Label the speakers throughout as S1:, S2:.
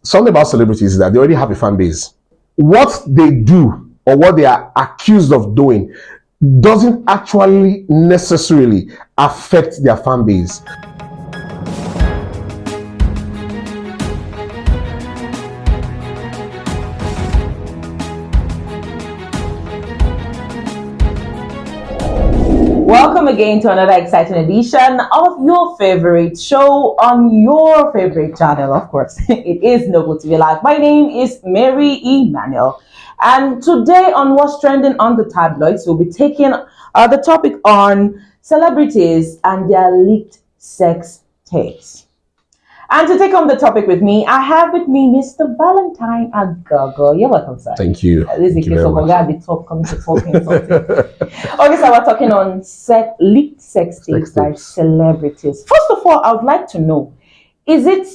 S1: something about celebrities is that they already have a fan base. What they do or what they are accused of doing doesn't actually necessarily affect their fan base.
S2: Welcome again to another exciting edition of your favorite show on your favorite channel. Of course, it is Noble TV Live. My name is Mary Emmanuel. And today on What's Trending on the Tabloids, we'll be taking the topic on celebrities and their leaked sex tapes. And to take on the topic with me, I have with me Mr. Valentine Agogo. You're welcome, sir.
S1: Thank you.
S2: This is the case of Oga the top coming to talking something. Okay, so we're talking on leaked sex tapes by celebrities. First of all, I would like to know, is it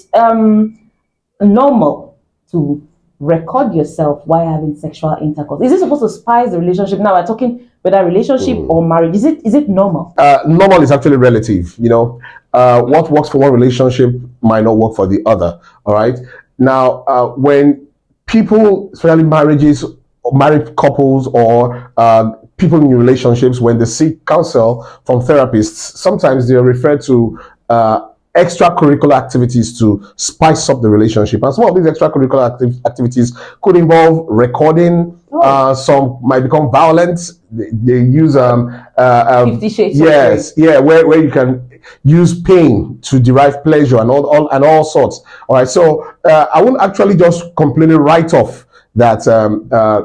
S2: normal to record yourself while having sexual intercourse? Is it supposed to spice the relationship? Now we're talking whether relationship or marriage. Is it normal?
S1: Normal is actually relative. You know, what works for one relationship might not work for the other. All right. Now, when people, especially marriages, or married couples, or people in relationships, when they seek counsel from therapists, sometimes they are referred to extracurricular activities to spice up the relationship. And some of these extracurricular activities could involve recording. Some might become violent. They use
S2: 50 Shades.
S1: Yes, yeah, where you can use pain to derive pleasure and all sorts. All right, so I won't actually just completely write off that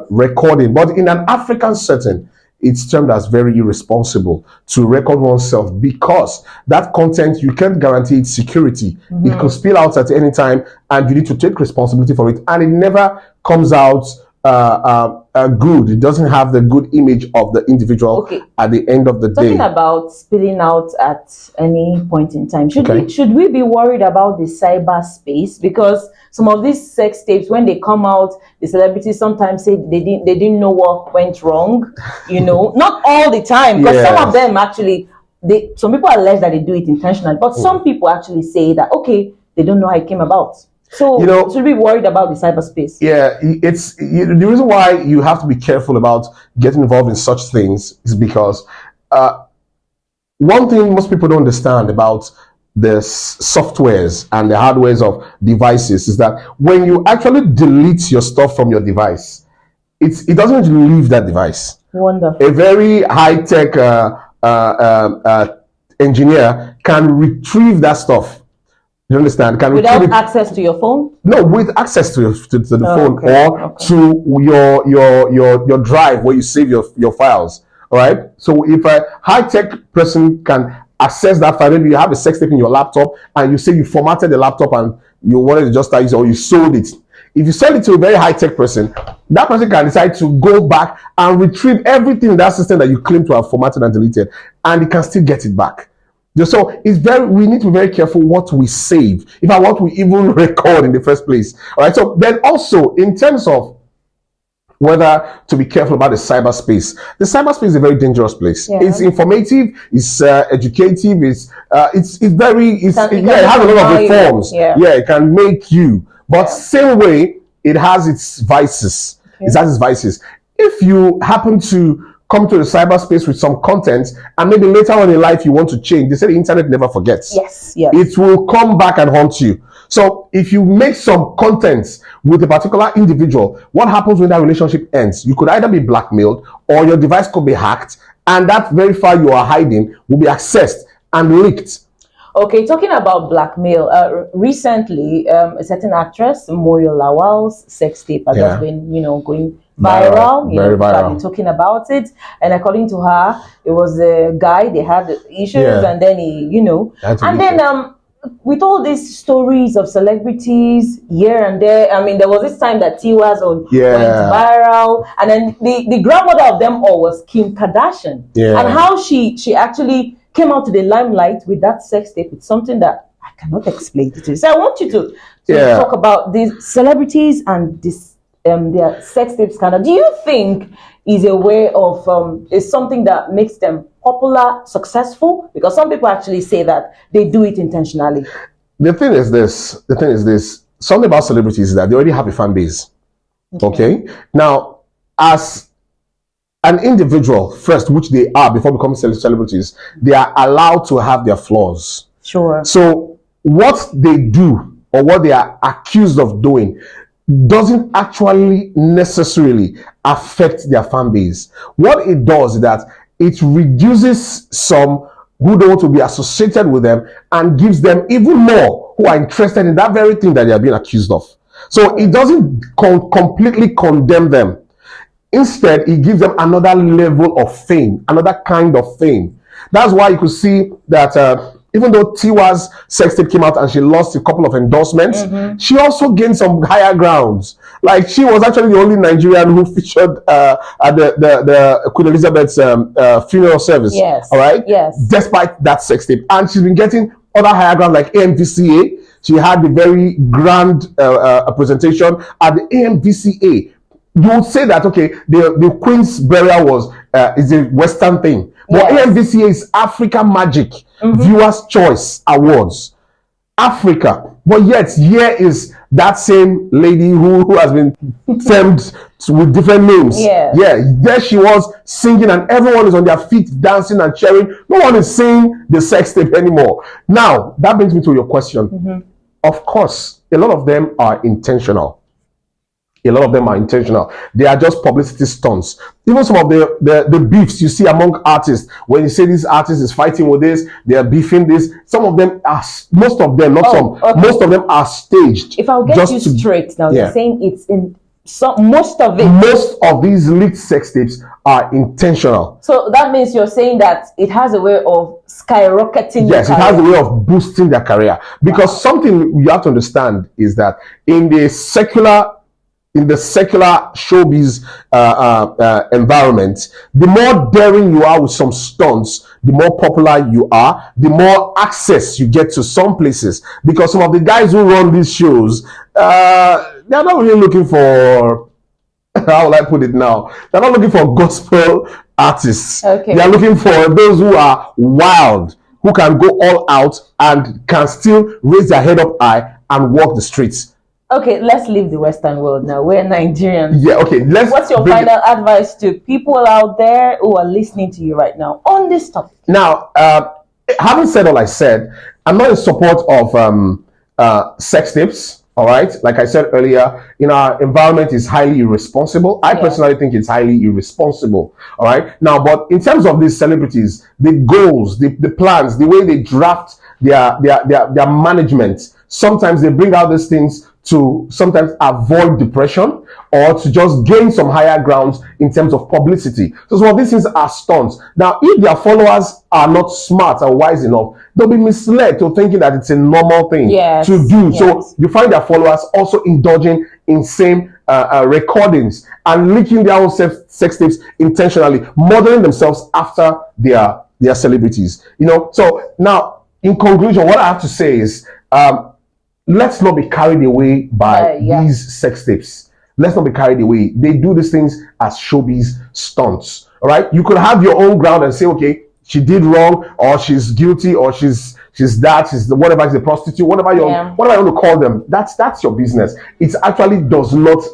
S1: recording, but in an African setting, it's termed as very irresponsible to record oneself, because that content, you can't guarantee its security. It could spill out at any time, and you need to take responsibility for it, and it never comes out good. It doesn't have the good image of the individual at the end of the day.
S2: Talking about spilling out at any point in time, should we be worried about the cyberspace? Because some of these sex tapes, when they come out, the celebrities sometimes say they didn't know what went wrong. You know, not all the time, because some of them actually, some people allege that they do it intentionally, but some people actually say that they don't know how it came about. So, should we be worried about the cyberspace?
S1: Yeah, it's the reason why you have to be careful about getting involved in such things is because one thing most people don't understand about the softwares and the hardwares of devices is that when you actually delete your stuff from your device, it doesn't leave that device.
S2: Wonderful.
S1: A very high-tech engineer can retrieve that stuff. You understand?
S2: Without access to your phone?
S1: No, with access to the phone or to your drive where you save your files. All right. So if a high-tech person can access that file, maybe you have a sex tape in your laptop and you say you formatted the laptop and you wanted to just start using, or you sold it. If you sell it to a very high-tech person, that person can decide to go back and retrieve everything in that system that you claim to have formatted and deleted, and he can still get it back. So we need to be very careful what we save, if I what we even record in the first place. All right. So then also in terms of whether to be careful about the cyberspace is a very dangerous place. Yeah. It's informative, it's educative, it has a lot of reforms. Yeah, it can make you, but same way it has its vices. It has its vices. If you happen to come to the cyberspace with some content, and maybe later on in life you want to change, they say the internet never forgets.
S2: Yes.
S1: It will come back and haunt you. So if you make some content with a particular individual, what happens when that relationship ends? You could either be blackmailed, or your device could be hacked, and that very file you are hiding will be accessed and leaked.
S2: Okay, talking about blackmail, recently a certain actress, Moyo Lawal's sex tape has just been, going viral.
S1: Very viral.
S2: Been talking about it, and according to her, it was a guy. They had issues, and then he, and then with all these stories of celebrities here and there. I mean, there was this time that Tiwa's went viral, and then the grandmother of them all was Kim Kardashian, and how she actually came out to the limelight with that sex tape. It's something that I cannot explain to you. So I want you to talk about these celebrities and this their sex tape scandal. Do you think is a way of is something that makes them popular, successful? Because some people actually say that they do it intentionally.
S1: The thing is this. something about celebrities is that they already have a fan base. Okay. Now, as an individual first, which they are before becoming celebrities, they are allowed to have their flaws.
S2: Sure.
S1: So what they do or what they are accused of doing doesn't actually necessarily affect their fan base. What it does is that it reduces some who don't want to be associated with them and gives them even more who are interested in that very thing that they are being accused of. So it doesn't completely condemn them. Instead, it gives them another level of fame, another kind of fame. That's why you could see that even though Tiwa's sex tape came out and she lost a couple of endorsements, she also gained some higher grounds. Like, she was actually the only Nigerian who featured at the Queen Elizabeth's funeral service.
S2: Yes.
S1: All right.
S2: Yes.
S1: Despite that sex tape, and she's been getting other higher grounds like AMVCA. She had the very grand presentation at the AMVCA. You would say that, okay, the Queen's burial was is a Western thing, but AMVCA is Africa Magic Viewers Choice Awards, Africa. But yet here is that same lady who has been termed with different names. Yeah, there she was singing, and everyone is on their feet dancing and cheering. No one is saying the sex tape anymore. Now that brings me to your question. Of course, a lot of them are intentional. A lot of them are intentional. They are just publicity stunts. Even some of the beefs you see among artists, when you say this artist is fighting with this, they are beefing this. Some of them are, most of them, not some, most of them are staged.
S2: If I'll get you straight now, you're saying it's in most of it.
S1: Most of these leaked sex tapes are intentional.
S2: So that means you're saying that it has a way of skyrocketing.
S1: Yes, it has a way of boosting their career. Because something you have to understand is that in the secular showbiz environment, the more daring you are with some stunts, the more popular you are, the more access you get to some places. Because some of the guys who run these shows, they're not really looking for, how will I put it now? They're not looking for gospel artists.
S2: Okay.
S1: They're looking for those who are wild, who can go all out and can still raise their head up high and walk the streets.
S2: Okay, let's leave the Western world now. We're Nigerians.
S1: Yeah, okay.
S2: What's your final advice to people out there who are listening to you right now on this topic? Now,
S1: having said all I said, I'm not in support of sex tapes. All right, like I said earlier, in our environment is highly irresponsible. I personally think it's highly irresponsible. All right, now, but in terms of these celebrities, the goals, the plans, the way they draft their management, sometimes they bring out these things to sometimes avoid depression or to just gain some higher grounds in terms of publicity. So some of these things are stunts. Now, if their followers are not smart or wise enough, they'll be misled to thinking that it's a normal thing to do. So you find their followers also indulging in same recordings and leaking their own sex tapes intentionally, modeling themselves after their celebrities. You know, so now in conclusion, what I have to say is, let's not be carried away by these sex tapes. Let's not be carried away. They do these things as showbiz stunts. All right. You could have your own ground and say, okay, she did wrong, or she's guilty, or she's whatever, she's a prostitute, whatever you want to call them. That's your business. It actually does not,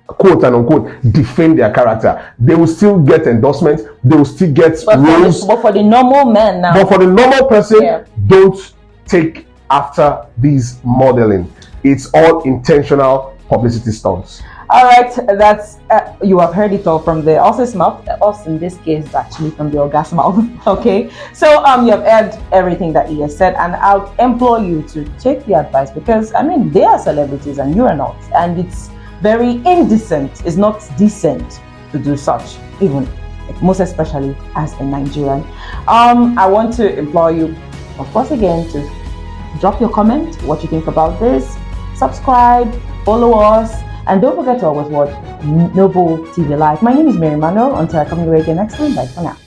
S1: quote and unquote, defend their character. They will still get endorsements. They will still get roles.
S2: But for the normal man now.
S1: But for the normal person, don't take after these modeling. It's all intentional publicity stunts.
S2: All right, that's you have heard it all from the horse's mouth. Us in this case is actually from the orgas's mouth. Okay, so you have heard everything that he has said, and I'll implore you to take the advice, because I mean they are celebrities and you are not, and it's very indecent. It's not decent to do such, even most especially as a Nigerian. I want to implore you, of course, again, to drop your comment, what you think about this, subscribe, follow us, and don't forget to always watch Noble TV Live. My name is Mary Manuel. Until I come your way again next time, bye for now.